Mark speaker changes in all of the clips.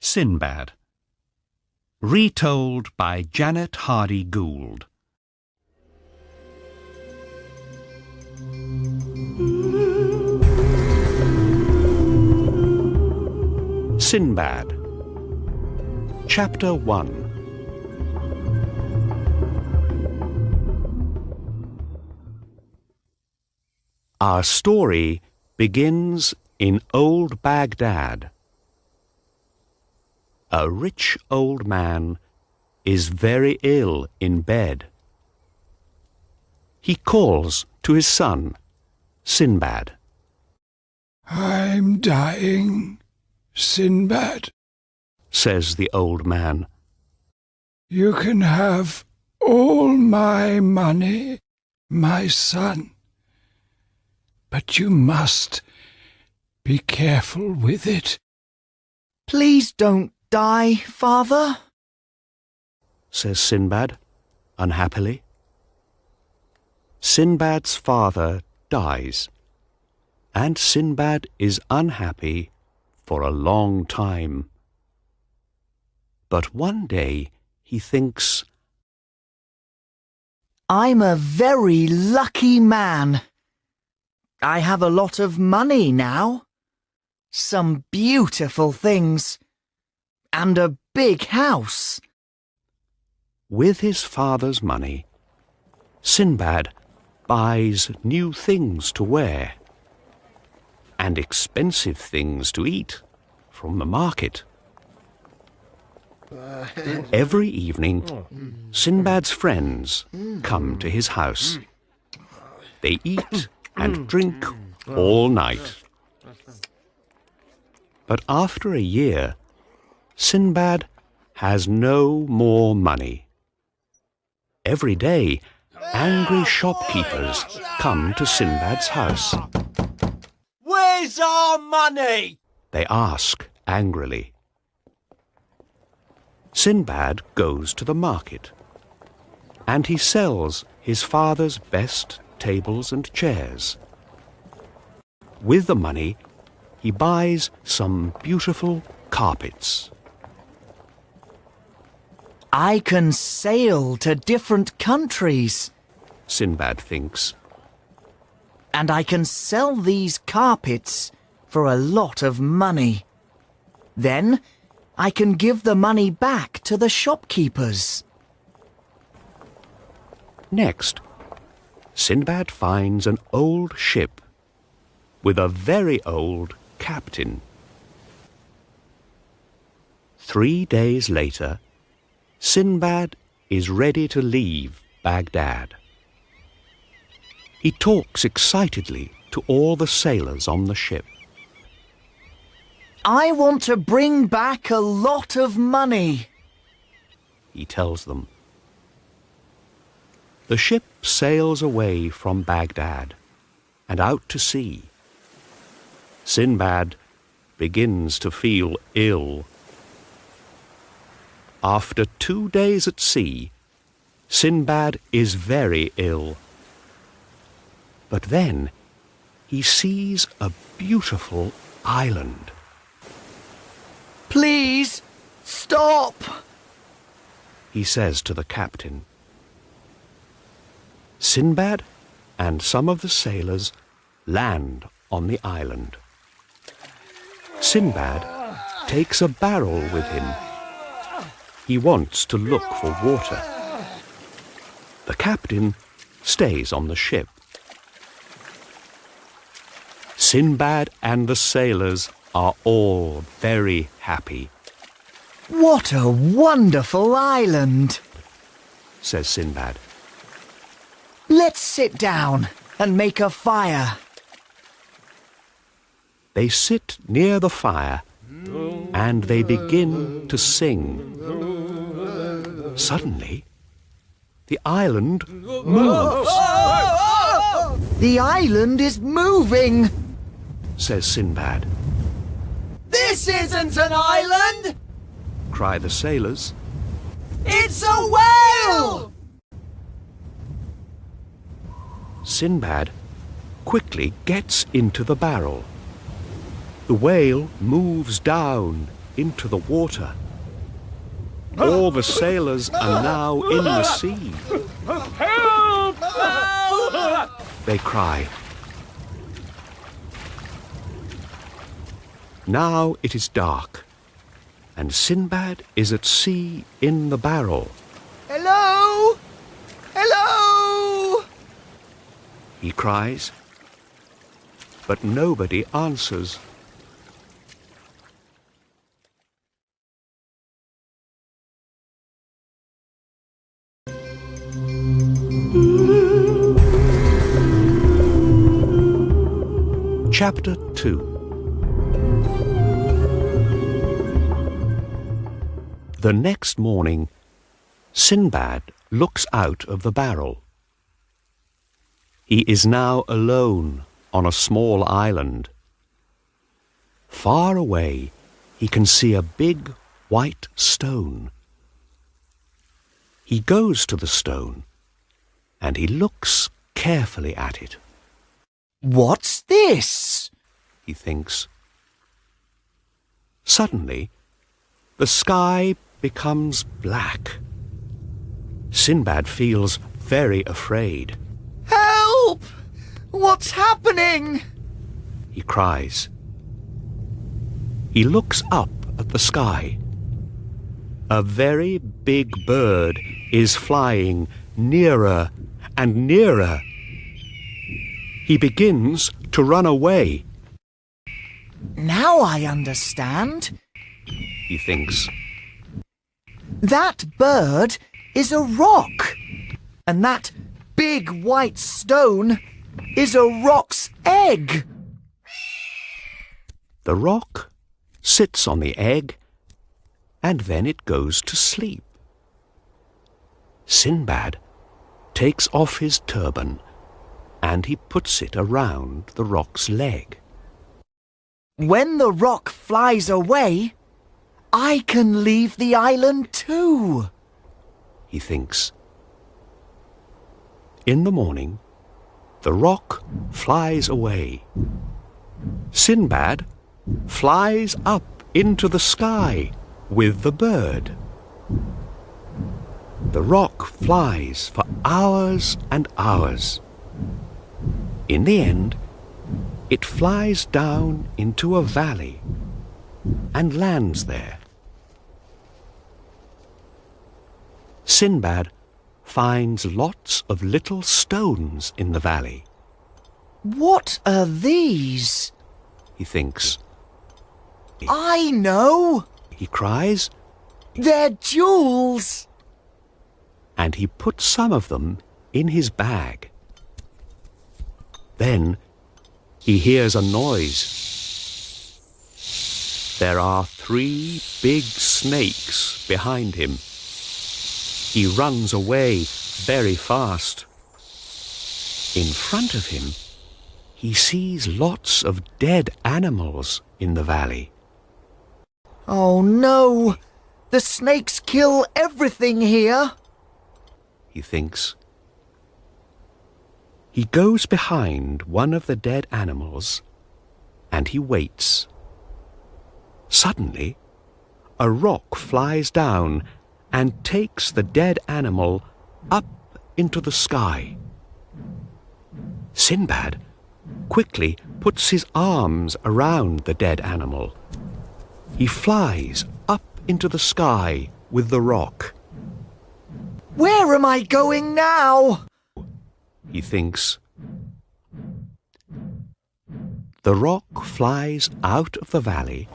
Speaker 1: Sinbad. Retold by Janet Hardy Gould. Sinbad. Chapter 1. Our story begins in old Baghdad. A rich old man is very ill in bed. He calls to his son, Sinbad.
Speaker 2: "I'm dying, Sinbad,"
Speaker 1: says the old man.
Speaker 2: "You can have all my money, my son, but you must be careful with it."
Speaker 3: "Please don't die, father,"
Speaker 1: says Sinbad, unhappily. Sinbad's father dies, and Sinbad is unhappy for a long time. But one day he thinks,
Speaker 3: "I'm a very lucky man. I have a lot of money now, some beautiful things, and a big house."
Speaker 1: With his father's money, Sinbad buys new things to wear and expensive things to eat from the market. Every evening, Sinbad's friends come to his house. They eat and drink all night. But after a year, Sinbad has no more money. Every day, angry shopkeepers come to Sinbad's house.
Speaker 4: "Where's our money?"
Speaker 1: They ask angrily. Sinbad goes to the market, and he sells his father's best tables and chairs. With the money, he buys some beautiful carpets.
Speaker 3: "I can sail to different countries,"
Speaker 1: Sinbad thinks.
Speaker 3: "and I can sell these carpets for a lot of money. Then I can give the money back to the shopkeepers."
Speaker 1: Next, Sinbad finds an old ship with a very old captain. 3 days later, Sinbad is ready to leave Baghdad. He talks excitedly to all the sailors on the ship.
Speaker 3: "I want to bring back a lot of money,"
Speaker 1: he tells them. The ship sails away from Baghdad and out to sea. Sinbad begins to feel ill. After 2 days at sea, Sinbad is very ill. But then he sees a beautiful island.
Speaker 3: "Please, stop,"
Speaker 1: he says to the captain. Sinbad and some of the sailors land on the island. Sinbad takes a barrel with him. He wants to look for water. The captain stays on the ship. Sinbad and the sailors are all very happy.
Speaker 3: "What a wonderful island,"
Speaker 1: says Sinbad.
Speaker 3: "Let's sit down and make a fire."
Speaker 1: They sit near the fire and they begin to sing. Suddenly, the island moves.
Speaker 3: "The island is moving,"
Speaker 1: says Sinbad.
Speaker 4: "This isn't an island!
Speaker 1: Cry the sailors.
Speaker 4: It's a whale!"
Speaker 1: Sinbad quickly gets into the barrel. The whale moves down into the water. All the sailors are now in the sea.
Speaker 4: Help!
Speaker 1: They cry. Now it is dark, and Sinbad is at sea in the barrel.
Speaker 3: Hello? Hello?
Speaker 1: He cries, but nobody answers. Chapter 2. The next morning, Sinbad looks out of the barrel. He is now alone on a small island. Far away, he can see a big white stone. He goes to the stone, and he looks carefully at it.
Speaker 3: What's this?
Speaker 1: He thinks. Suddenly, the sky becomes black. Sinbad feels very afraid.
Speaker 3: Help! What's happening?
Speaker 1: He cries. He looks up at the sky. A very big bird is flying nearer and nearer. He begins to run away.
Speaker 3: Now I understand.
Speaker 1: He thinks.
Speaker 3: That bird is a rock, and that big white stone is a rock's egg.
Speaker 1: The rock sits on the egg, and then it goes to sleep. Sinbad takes off his turban, and he puts it around the rock's leg.
Speaker 3: When the rock flies away, I can leave the island too,
Speaker 1: he thinks. In the morning, the rock flies away. Sinbad flies up into the sky with the bird. The rock flies for hours and hours. In the end, it flies down into a valley and lands there. Sinbad finds lots of little stones in the valley.
Speaker 3: What are these?
Speaker 1: He thinks.
Speaker 3: I know!
Speaker 1: He cries,
Speaker 3: They're jewels!
Speaker 1: and he puts some of them in his bag. Then he hears a noise. There are 3 big snakes behind him. He runs away very fast. In front of him, he sees lots of dead animals in the valley.
Speaker 3: Oh no! The snakes kill everything here!
Speaker 1: He thinks. He goes behind one of the dead animals, and he waits. Suddenly, a rock flies down and takes the dead animal up into the sky. Sinbad quickly puts his arms around the dead animal. He flies up into the sky with the rock.
Speaker 3: Where am I going now?
Speaker 1: He thinks. The rock flies out of the valley,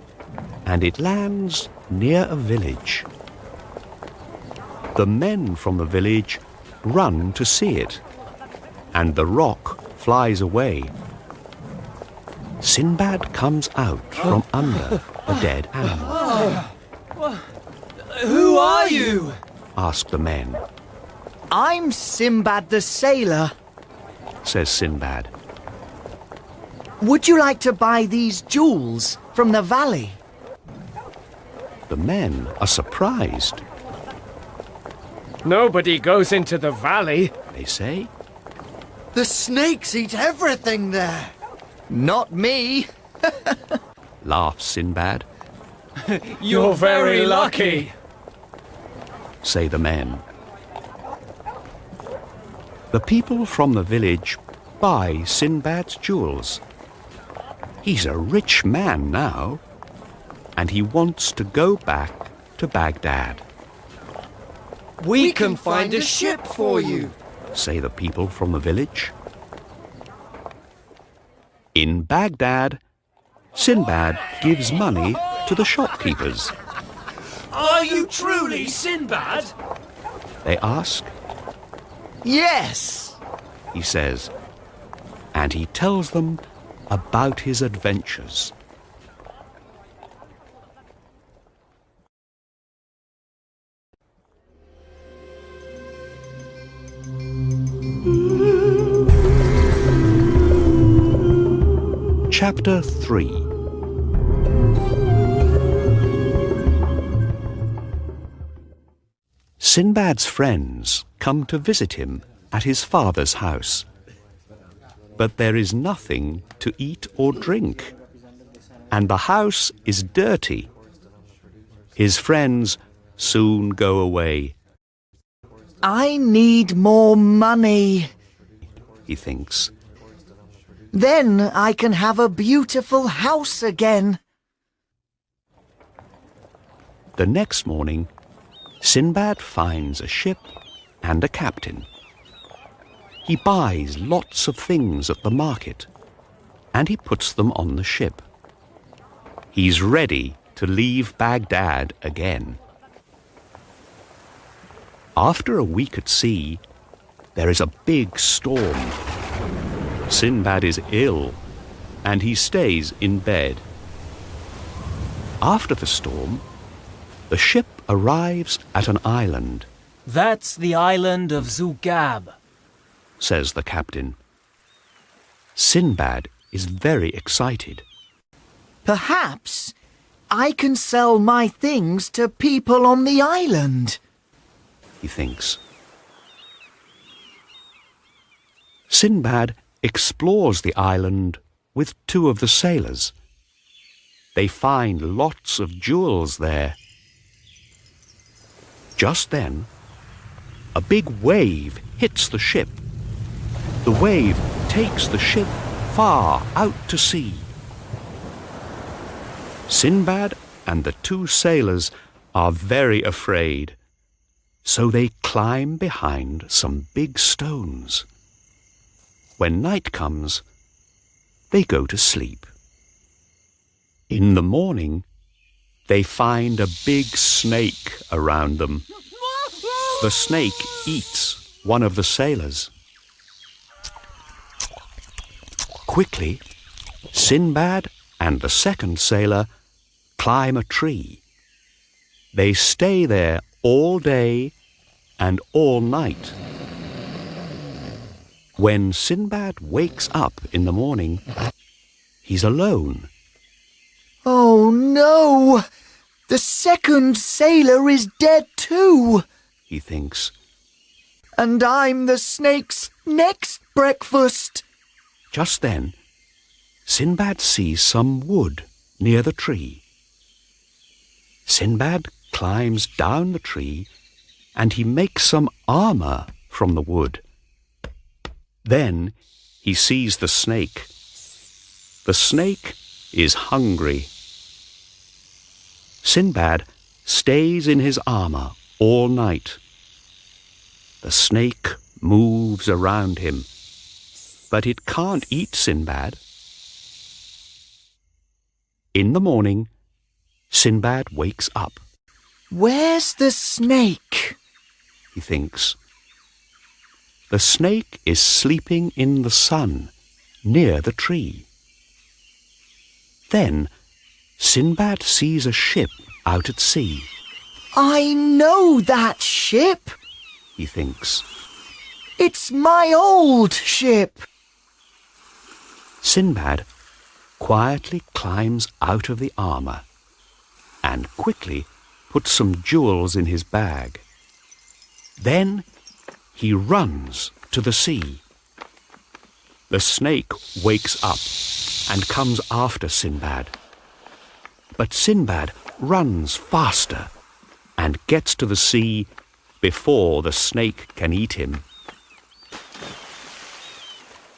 Speaker 1: and it lands near a village. The men from the village run to see it, and the rock flies away. Sinbad comes out from under the dead animal.
Speaker 4: Who are you?
Speaker 1: Ask the men,
Speaker 3: I'm Sinbad the sailor.
Speaker 1: says Sinbad.
Speaker 3: Would you like to buy these jewels from the valley?
Speaker 1: The men are surprised.
Speaker 5: Nobody goes into the valley.
Speaker 1: They say,
Speaker 4: The snakes eat everything there.
Speaker 3: Not me.
Speaker 1: laughs Sinbad.
Speaker 5: You're very lucky,
Speaker 1: say the men. The people from the village buy Sinbad's jewels. He's a rich man now, and he wants to go back to Baghdad,
Speaker 4: We can find a ship for you.
Speaker 1: say the people from the village. In Baghdad, Sinbad gives money to the shopkeepers.
Speaker 4: Are you truly Sinbad?
Speaker 1: They ask.
Speaker 3: Yes!
Speaker 1: He says, and he tells them about his adventures. Chapter 3. Sinbad's friends come to visit him at his father's house. But there is nothing to eat or drink, and the house is dirty. His friends soon go away,
Speaker 3: I need more money.
Speaker 1: he thinks.
Speaker 3: Then I can have a beautiful house again.
Speaker 1: The next morning, Sinbad finds a ship and a captain. He buys lots of things at the market, and he puts them on the ship. He's ready to leave Baghdad again. After a week at sea, there is a big storm. Sinbad is ill, and he stays in bed. After the storm, the ship arrives at an island,
Speaker 6: That's the island of Zugab.
Speaker 1: says the captain. Sinbad is very excited.
Speaker 3: Perhaps I can sell my things to people on the island.
Speaker 1: He thinks. Sinbad explores the island with two of the sailors. They find lots of jewels there. Just then, a big wave hits the ship. The wave takes the ship far out to sea. Sinbad and the two sailors are very afraid, so they climb behind some big stones. When night comes, they go to sleep. In the morning, they find a big snake around them. The snake eats one of the sailors. Quickly, Sinbad and the second sailor climb a tree. They stay there all day and all night. When Sinbad wakes up in the morning, he's alone.
Speaker 3: Oh no! The second sailor is dead too!
Speaker 1: He thinks.
Speaker 3: And I'm the snake's next breakfast!
Speaker 1: Just then, Sinbad sees some wood near the tree. Sinbad climbs down the tree and he makes some armour from the wood. Then he sees the snake. The snake is hungry. Sinbad stays in his armour all night. The snake moves around him, but it can't eat Sinbad. In the morning, Sinbad wakes up.
Speaker 3: Where's the snake?
Speaker 1: He thinks. The snake is sleeping in the sun near the tree. Then Sinbad sees a ship out at sea.
Speaker 3: I know that ship!
Speaker 1: He thinks.
Speaker 3: It's my old ship!
Speaker 1: Sinbad quietly climbs out of the armour and quickly puts some jewels in his bag. Then he runs to the sea. The snake wakes up and comes after Sinbad. But Sinbad runs faster and gets to the sea before the snake can eat him.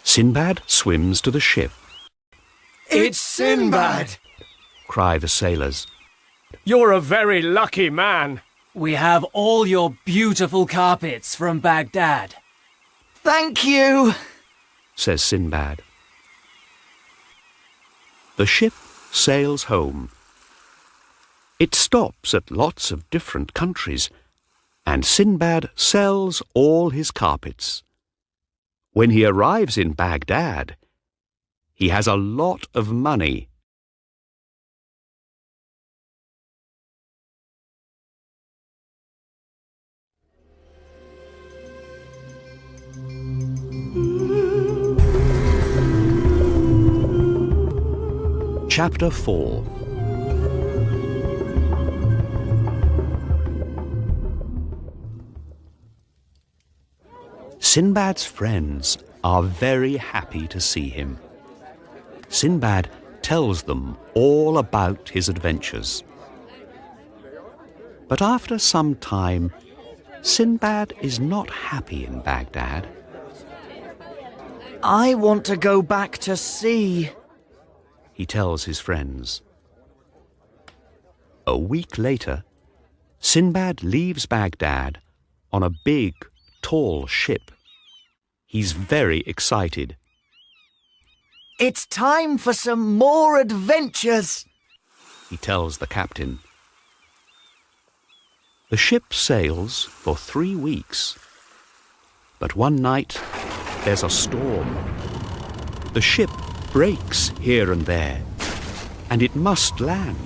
Speaker 1: Sinbad swims to the ship.
Speaker 4: It's Sinbad!
Speaker 1: Cry the sailors.
Speaker 5: You're a very lucky man.
Speaker 6: We have all your beautiful carpets from Baghdad.
Speaker 3: Thank you.
Speaker 1: Says Sinbad. The ship sails home. It stops at lots of different countries, and Sinbad sells all his carpets. When he arrives in Baghdad, he has a lot of money. Chapter 4. Sinbad's friends are very happy to see him. Sinbad tells them all about his adventures. But after some time, Sinbad is not happy in Baghdad.
Speaker 3: I want to go back to sea,
Speaker 1: He tells his friends. A week later, Sinbad leaves Baghdad on a big, tall ship. He's very excited.
Speaker 3: It's time for some more adventures,
Speaker 1: He tells the captain. The ship sails for 3 weeks. But one night, there's a storm. The ship breaks here and there, and it must land.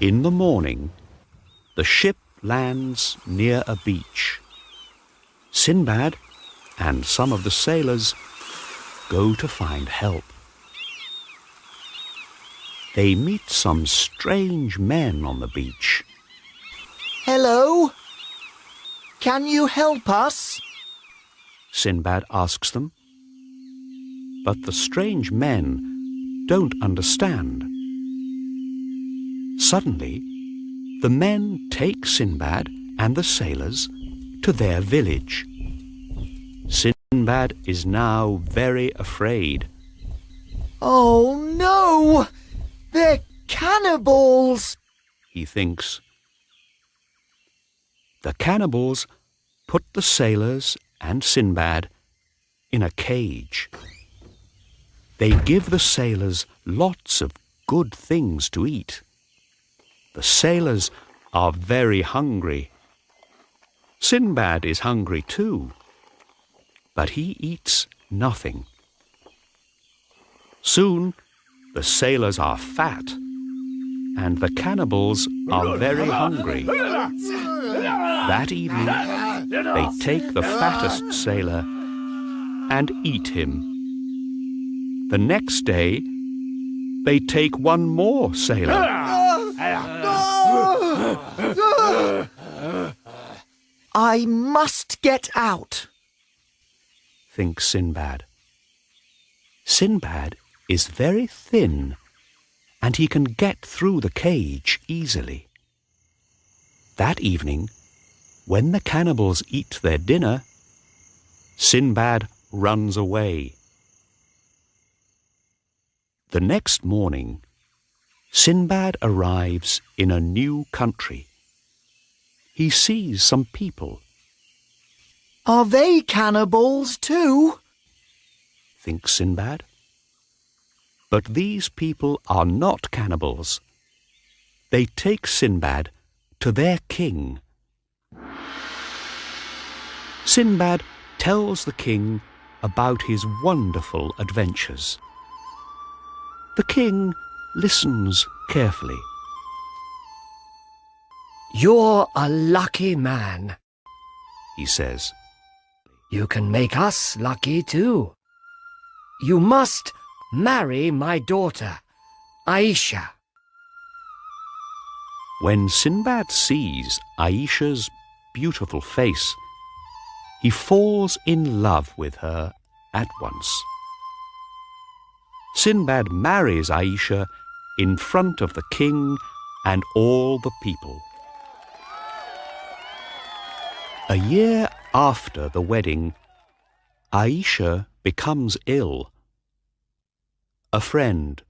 Speaker 1: In the morning, the ship lands near a beach. Sinbad and some of the sailors go to find help. They meet some strange men on the beach.
Speaker 3: Hello? Can you help us?
Speaker 1: Sinbad asks them. But the strange men don't understand. Suddenly, the men take Sinbad and the sailors to their village. Sinbad is now very afraid.
Speaker 3: Oh no! They're cannibals!
Speaker 1: He thinks. The cannibals put the sailors and Sinbad in a cage. They give the sailors lots of good things to eat. The sailors are very hungry. Sinbad is hungry too, but he eats nothing. Soon the sailors are fat, and the cannibals are very hungry. That evening, they take the fattest sailor and eat him. The next day, they take one more sailor.
Speaker 3: I must get out,
Speaker 1: thinks Sinbad. Sinbad is very thin, and he can get through the cage easily. That evening, when the cannibals eat their dinner, Sinbad runs away. The next morning, Sinbad arrives in a new country. He sees some people.
Speaker 3: Are they cannibals too?
Speaker 1: Thinks Sinbad. But these people are not cannibals. They take Sinbad to their king. Sinbad tells the king about his wonderful adventures. The king listens carefully.
Speaker 4: You're a lucky man,
Speaker 1: He says.
Speaker 4: You can make us lucky too. You must marry my daughter, Aisha.
Speaker 1: When Sinbad sees Aisha's beautiful face, he falls in love with her at once. Sinbad marries Aisha in front of the king and all the people. A year after the wedding, Aisha becomes ill. A friend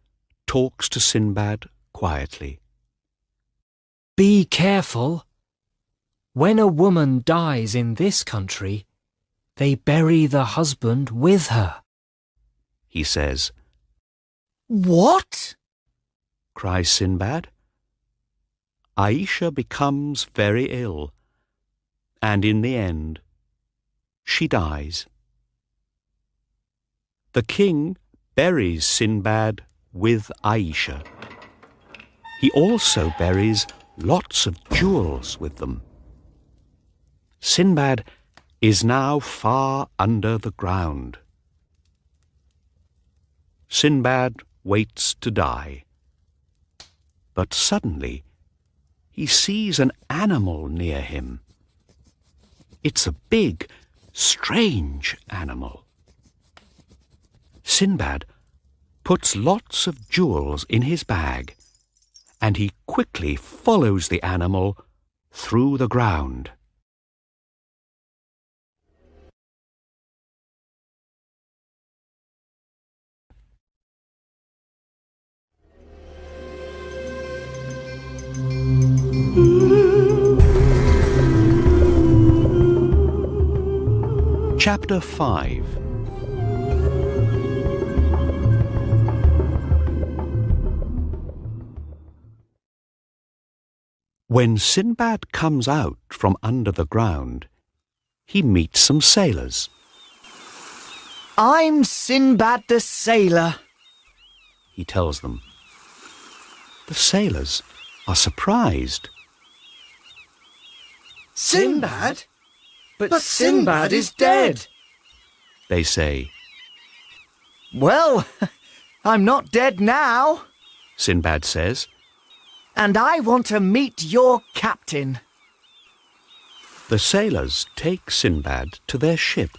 Speaker 1: talks to Sinbad quietly.
Speaker 6: Be careful. When a woman dies in this country, they bury the husband with her.
Speaker 1: He says.
Speaker 3: What?
Speaker 1: Cries Sinbad. Aisha becomes very ill, and in the end, she dies. The king buries Sinbad with Aisha. He also buries lots of jewels with them. Sinbad is now far under the ground. Sinbad waits to die. But suddenly, he sees an animal near him. It's a big, strange animal. Sinbad puts lots of jewels in his bag, and he quickly follows the animal through the ground. Chapter 5. When Sinbad comes out from under the ground, he meets some sailors.
Speaker 3: I'm Sinbad the sailor,
Speaker 1: He tells them. The sailors are surprised.
Speaker 3: Sinbad?
Speaker 4: But Sinbad is dead.
Speaker 1: They say.
Speaker 3: Well, I'm not dead now,
Speaker 1: Sinbad says.
Speaker 3: and I want to meet your captain.
Speaker 1: The sailors take Sinbad to their ship.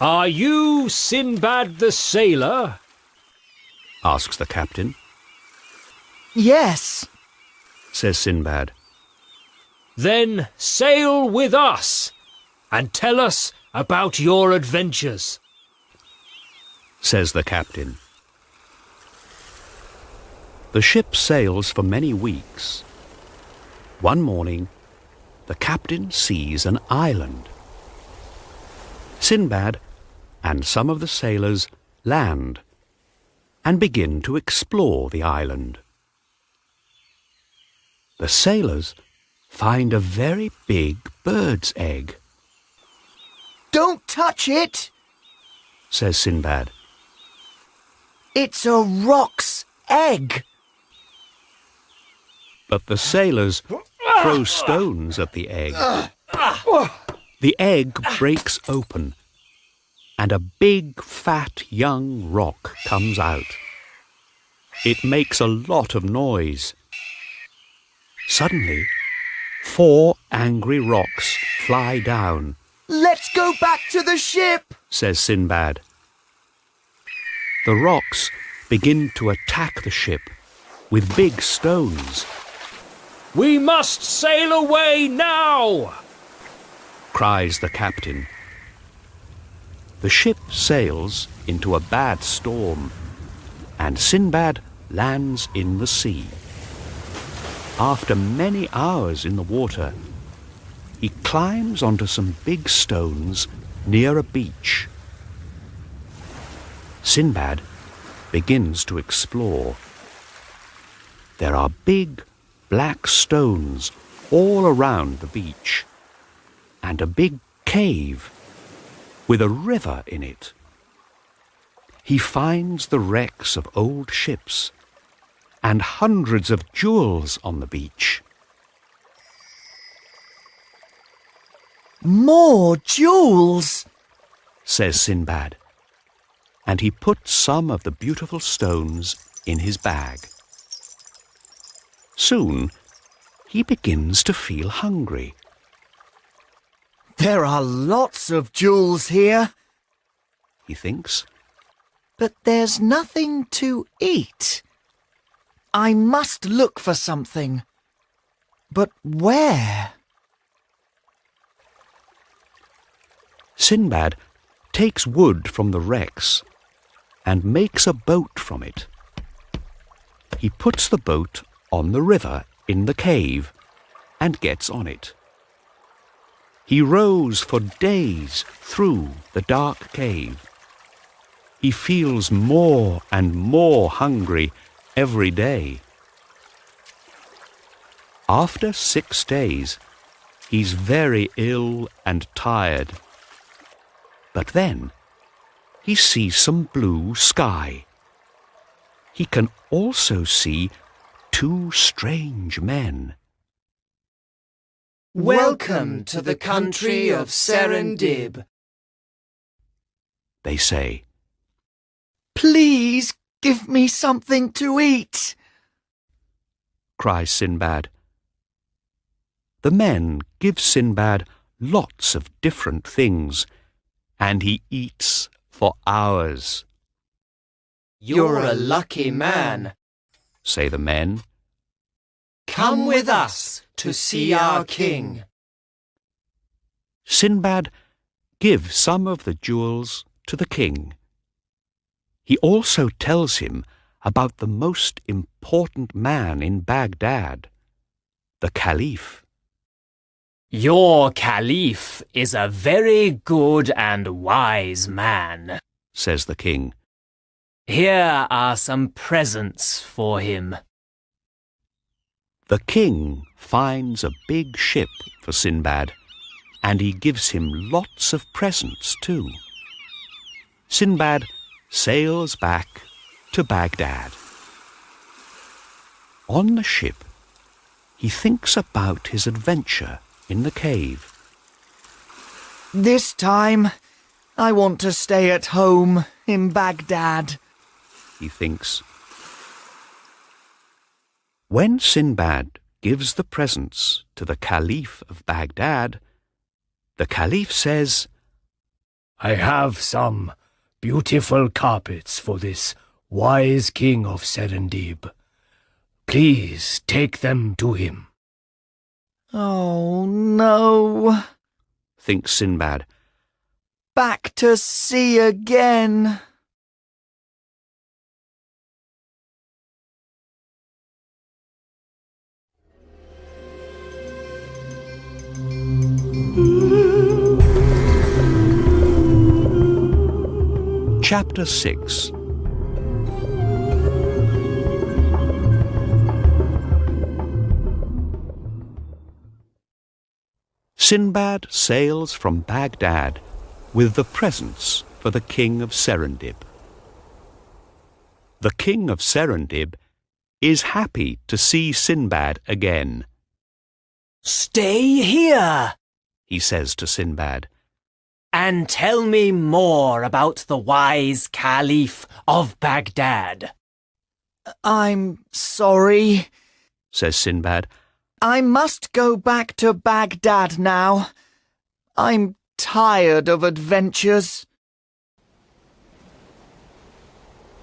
Speaker 5: Are you Sinbad the sailor?
Speaker 1: Asks the captain.
Speaker 3: Yes,
Speaker 1: Says Sinbad.
Speaker 5: Then sail with us and tell us about your adventures.
Speaker 1: Says the captain. The ship sails for many weeks. One morning, the captain sees an island. Sinbad and some of the sailors land and begin to explore the island. The sailors find a very big bird's egg,
Speaker 3: don't touch it.
Speaker 1: says Sinbad.
Speaker 3: It's a roc's egg.
Speaker 1: But the sailors throw stones at the egg. The egg breaks open, and a big, fat, young rock comes out. It makes a lot of noise. Suddenly, 4 angry rocks fly down,
Speaker 3: Let's go back to the ship.
Speaker 1: says Sinbad. The rocks begin to attack the ship with big stones.
Speaker 5: We must sail away now!
Speaker 1: Cries the captain. The ship sails into a bad storm, and Sinbad lands in the sea. After many hours in the water, he climbs onto some big stones near a beach. Sinbad begins to explore. There are big, black stones all around the beach, and a big cave with a river in it. He finds the wrecks of old ships and hundreds of jewels on the beach.
Speaker 3: More jewels.
Speaker 1: Says Sinbad, and he puts some of the beautiful stones in his bag. Soon, he begins to feel hungry.
Speaker 3: There are lots of jewels here,
Speaker 1: He thinks.
Speaker 3: but there's nothing to eat. I must look for something. But where?
Speaker 1: Sinbad takes wood from the wrecks and makes a boat from it. He puts the boat on the river in the cave and gets on it. He rows for days through the dark cave. He feels more and more hungry every day. After 6 days, he's very ill and tired. But then he sees some blue sky. He can also see 2 strange men.
Speaker 4: Welcome to the country of Serendib,
Speaker 1: They say.
Speaker 3: Please give me something to eat,
Speaker 1: Cries Sinbad. The men give Sinbad lots of different things, and he eats for hours.
Speaker 4: You're a lucky man.
Speaker 1: Say the men.
Speaker 4: Come with us to see our king.
Speaker 1: Sinbad gives some of the jewels to the king. He also tells him about the most important man in Baghdad, the Caliph.
Speaker 5: Your Caliph is a very good and wise man,
Speaker 1: Says the king.
Speaker 5: Here are some presents for him.
Speaker 1: The king finds a big ship for Sinbad, and he gives him lots of presents too. Sinbad sails back to Baghdad. On the ship, he thinks about his adventure in the cave.
Speaker 3: This time, I want to stay at home in Baghdad.
Speaker 1: He thinks. When Sinbad gives the presents to the Caliph of Baghdad, the Caliph says,
Speaker 5: I have some beautiful carpets for this wise king of Serendib. Please take them to him.
Speaker 3: Oh no.
Speaker 1: Thinks Sinbad.
Speaker 3: Back to sea again.
Speaker 1: Chapter 6. Sinbad sails from Baghdad with the presents for the king of Serendib. The king of Serendib is happy to see Sinbad again.
Speaker 5: Stay here,
Speaker 1: He says to Sinbad.
Speaker 5: and tell me more about the wise Caliph of Baghdad.
Speaker 3: I'm sorry.
Speaker 1: Says Sinbad.
Speaker 3: I must go back to Baghdad now. I'm tired of adventures.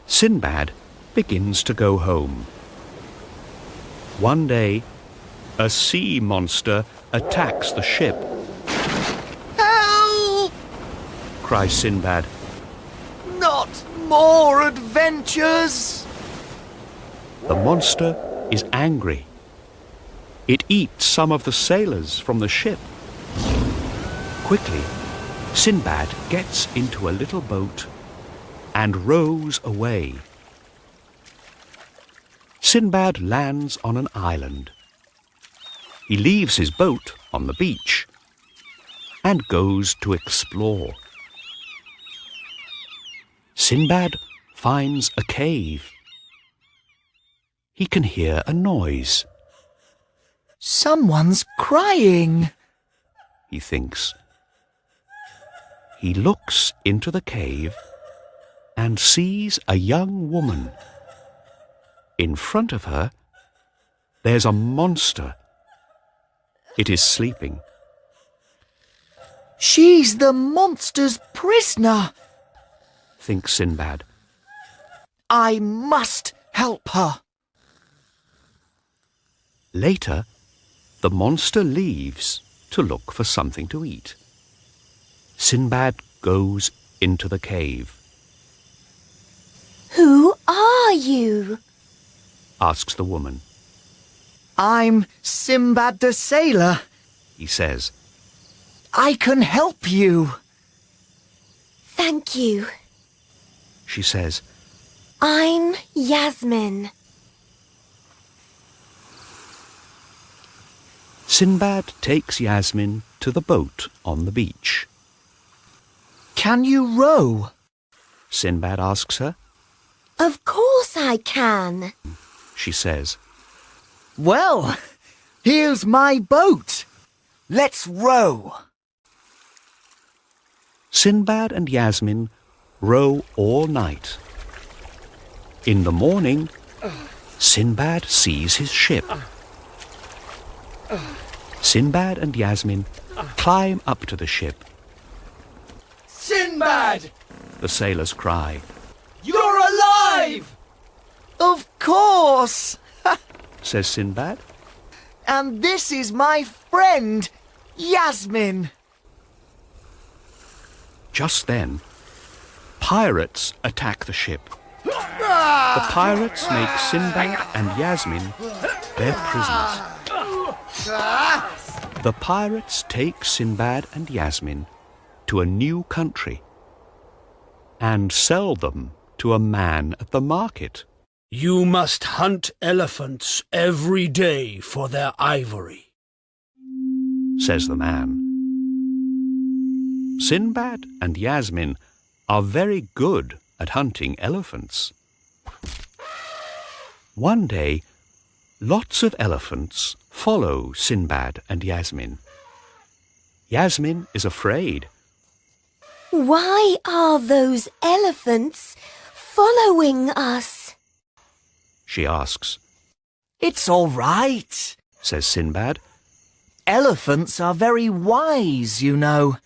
Speaker 1: Sinbad begins to go home. One day, a sea monster attacks the ship.
Speaker 3: Help!
Speaker 1: Cries Sinbad.
Speaker 3: Not more adventures!
Speaker 1: The monster is angry. It eats some of the sailors from the ship. Quickly, Sinbad gets into a little boat and rows away. Sinbad lands on an island. He leaves his boat on the beach and goes to explore. Sinbad finds a cave. He can hear a noise.
Speaker 3: Someone's crying.
Speaker 1: He thinks. He looks into the cave and sees a young woman. In front of her, there's a monster. It is sleeping.
Speaker 3: She's the monster's prisoner.
Speaker 1: Thinks Sinbad.
Speaker 3: I must help her.
Speaker 1: Later, the monster leaves to look for something to eat. Sinbad goes into the cave.
Speaker 7: Who are you?
Speaker 1: Asks the woman.
Speaker 3: I'm Sinbad the sailor.
Speaker 1: He says.
Speaker 3: I can help you.
Speaker 7: Thank you.
Speaker 1: She says.
Speaker 7: I'm Yasmin.
Speaker 1: Sinbad takes Yasmin to the boat on the beach.
Speaker 3: Can you row?
Speaker 1: Sinbad asks her.
Speaker 7: Of course I can.
Speaker 1: She says.
Speaker 3: Well, here's my boat. Let's row.
Speaker 1: Sinbad and Yasmin row all night. In the morning, Sinbad sees his ship. Sinbad and Yasmin climb up to the ship.
Speaker 8: Sinbad!
Speaker 1: The sailors cry.
Speaker 8: You're alive!
Speaker 3: Of course!
Speaker 1: Says Sinbad.
Speaker 3: And this is my friend, Yasmin.
Speaker 1: Just then, pirates attack the ship. The pirates make Sinbad and Yasmin their prisoners. The pirates take Sinbad and Yasmin to a new country and sell them to a man at the market.
Speaker 5: You must hunt elephants every day for their ivory,
Speaker 1: says the man. Sinbad and Yasmin are very good at hunting elephants. One day, lots of elephants follow Sinbad and Yasmin. Yasmin is afraid.
Speaker 7: Why are those elephants following us?
Speaker 1: She asks.
Speaker 3: It's all right,
Speaker 1: Says Sinbad.
Speaker 3: Elephants are very wise, you know.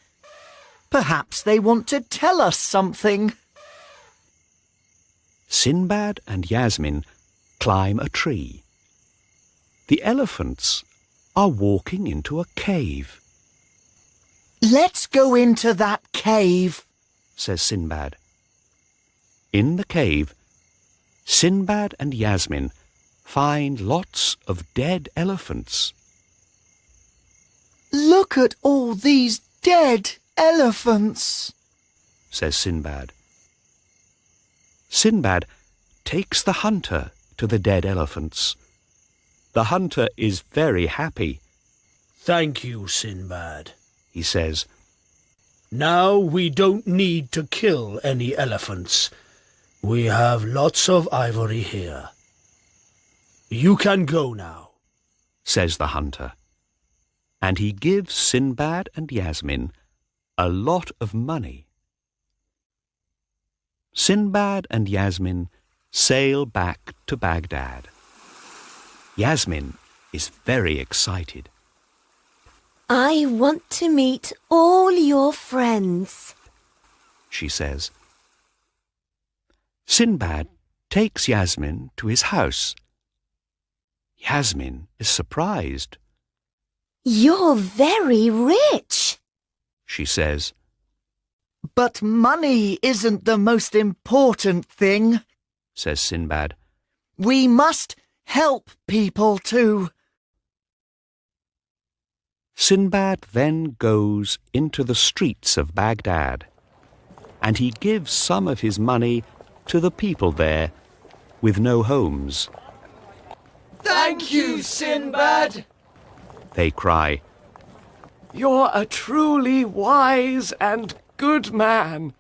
Speaker 3: Perhaps they want to tell us something.
Speaker 1: Sinbad and Yasmin climb a tree. The elephants are walking into a cave,
Speaker 3: Let's go into that cave.
Speaker 1: says Sinbad. In the cave, Sinbad and Yasmin find lots of dead elephants.
Speaker 3: Look at all these dead elephants,
Speaker 1: says Sinbad. Sinbad takes the hunter to the dead elephants. The hunter is very happy.
Speaker 5: Thank you, Sinbad.
Speaker 1: He says.
Speaker 5: Now we don't need to kill any elephants. We have lots of ivory here. You can go now,
Speaker 1: says the hunter. And he gives Sinbad and Yasmin a lot of money. Sinbad and Yasmin sail back to Baghdad. Yasmin is very excited.
Speaker 7: I want to meet all your friends.
Speaker 1: She says. Sinbad takes Yasmin to his house. Yasmin is surprised.
Speaker 7: You're very rich.
Speaker 1: She says.
Speaker 3: But money isn't the most important thing.
Speaker 1: Says Sinbad.
Speaker 3: We must help people too.
Speaker 1: Sinbad then goes into the streets of Baghdad, and he gives some of his money to the people there with no homes.
Speaker 8: Thank you, Sinbad!
Speaker 1: They cry.
Speaker 6: You're a truly wise and good man.